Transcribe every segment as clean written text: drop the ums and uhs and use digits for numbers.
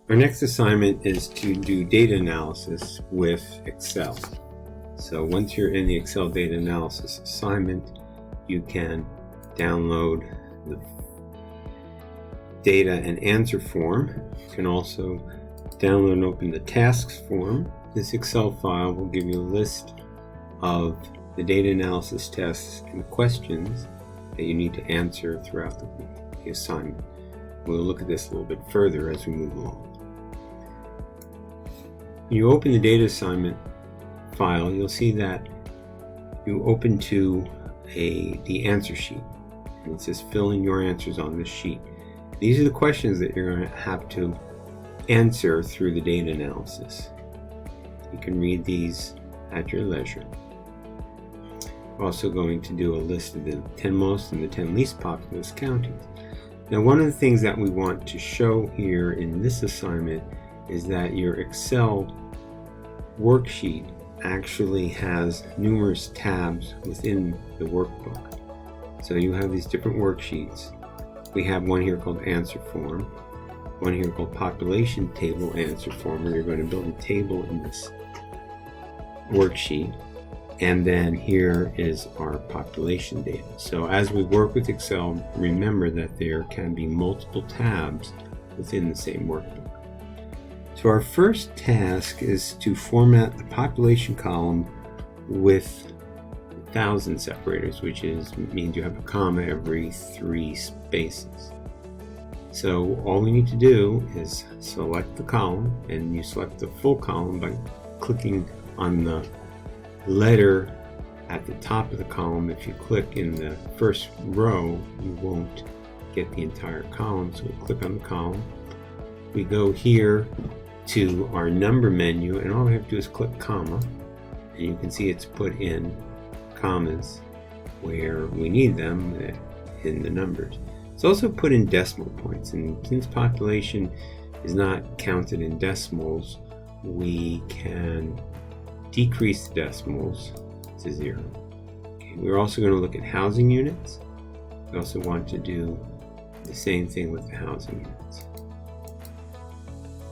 Our next assignment is to do data analysis with Excel. So once you're in the Excel data analysis assignment, you can download the data and answer form. You can also download and open the tasks form. This Excel file will give you a list of the data analysis tests and questions that you need to answer throughout the assignment. We'll look at this a little bit further as we move along. When you open the data assignment file, you'll see that you open to the answer sheet, and it says fill in your answers on this sheet. These are the questions that you're going to have to answer through the data analysis. You can read these at your leisure. We're also going to do a list of the 10 most and the 10 least populous counties. Now, one of the things that we want to show here in this assignment is that your Excel worksheet actually has numerous tabs within the workbook. So you have these different worksheets. We have one here called answer form, one here called population table answer form, where you're going to build a table in this worksheet. And then here is our population data. So as we work with Excel, remember that there can be multiple tabs within the same workbook. So our first task is to format the population column with 1,000 separators, which means you have a comma every 3 spaces. So all we need to do is select the column, and you select the full column by clicking on the letter at the top of the column. If you click in the first row, you won't get the entire column. So we click on the column. We go here to our number menu, and all we have to do is click comma, and you can see it's put in commas where we need them in the numbers. It's also put in decimal points, and since population is not counted in decimals, we can decrease the decimals to 0. Okay, we're also going to look at housing units. We also want to do the same thing with the housing units.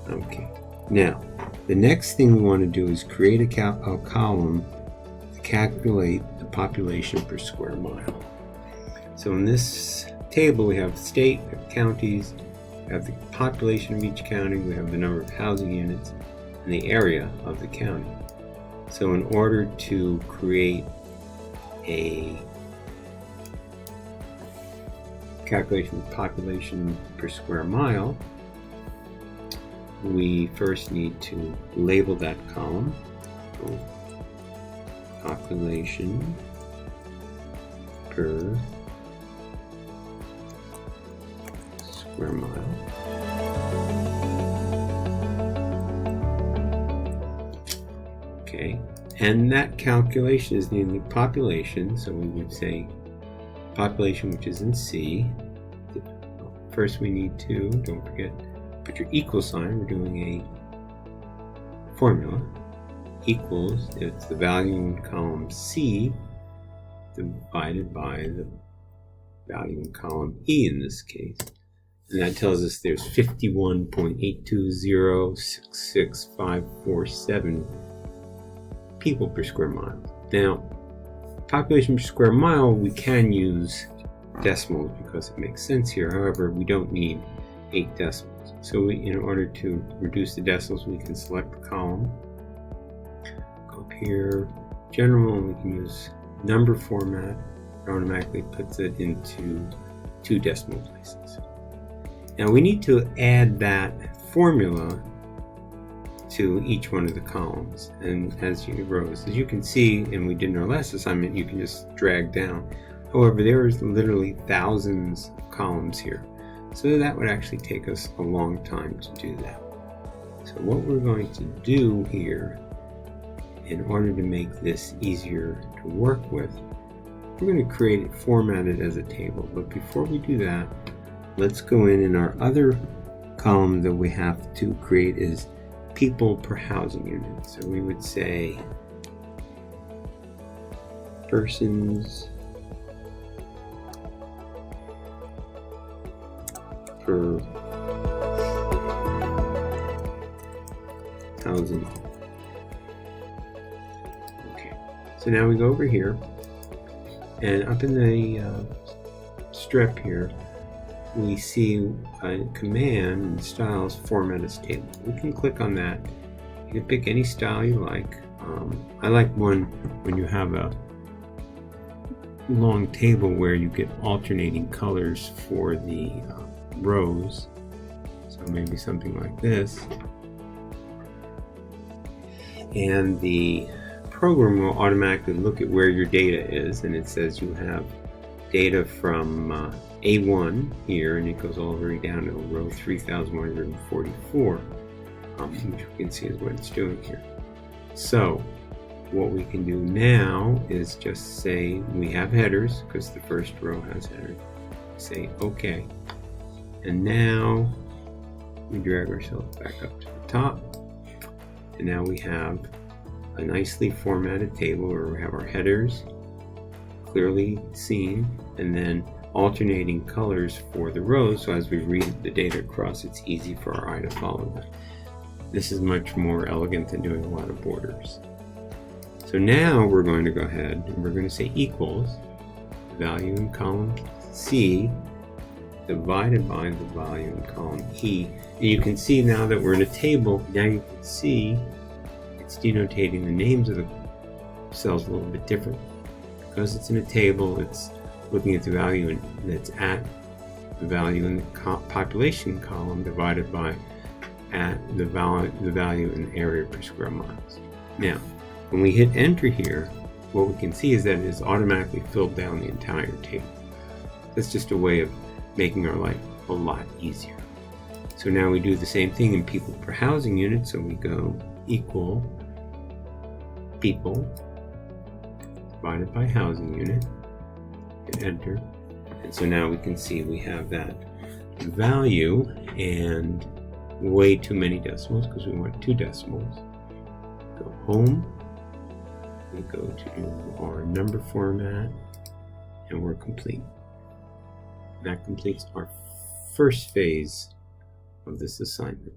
Okay, now the next thing we want to do is create a column to calculate the population per square mile. So in this table we have state, we have counties, we have the population of each county, we have the number of housing units, and the area of the county. So in order to create a calculation of population per square mile, we first need to label that column. So population per square mile. Okay, and that calculation is named the population, so we would say population, which is in C. First we need to, don't forget, put your equal sign. We're doing a formula. Equals, it's the value in column C divided by the value in column E in this case. And that tells us there's 51.82066,547 people per square mile. Now, population per square mile, we can use decimals because it makes sense here. However, we don't need 8 decimals. So in order to reduce the decimals, we can select the column, go up here, general, and we can use number format. It automatically puts it into 2 decimal places. Now we need to add that formula to each one of the columns, and as you can see, and we did in our last assignment, you can just drag down. However, there is literally thousands of columns here, so that would actually take us a long time to do that. So what we're going to do here, in order to make this easier to work with, we're going to create it formatted as a table. But before we do that, let's go in our other column that we have to create is people per housing unit. So we would say persons per housing. Okay, so now we go over here, and up in the strip here, we see a command in styles format as table. We can click on that. You can pick any style you like. I like one when you have a long table where you get alternating colors for the rows. So maybe something like this. And the program will automatically look at where your data is, and it says you have data from A1 here, and it goes all the way down to row 3144, which you can see is what it's doing here. So what we can do now is just say we have headers, because the first row has headers. Say OK, and now we drag ourselves back up to the top, and now we have a nicely formatted table where we have our headers clearly seen, and then alternating colors for the rows, so as we read the data across, it's easy for our eye to follow them. This is much more elegant than doing a lot of borders. So now we're going to go ahead and we're going to say equals value in column C divided by the value in column E. And you can see now that we're in a table, now you can see it's denotating the names of the cells a little bit different. Because it's in a table, it's looking at the value that's at the value in the population column divided by at the value in area per square miles. Now, when we hit enter here, what we can see is that it has automatically filled down the entire table. That's just a way of making our life a lot easier. So now we do the same thing in people per housing unit, so we go equal people divided by housing unit, hit enter, and so now we can see we have that value and way too many decimals because we want 2 decimals. Go home, we go to our number format, and we're complete. That completes our first phase of this assignment.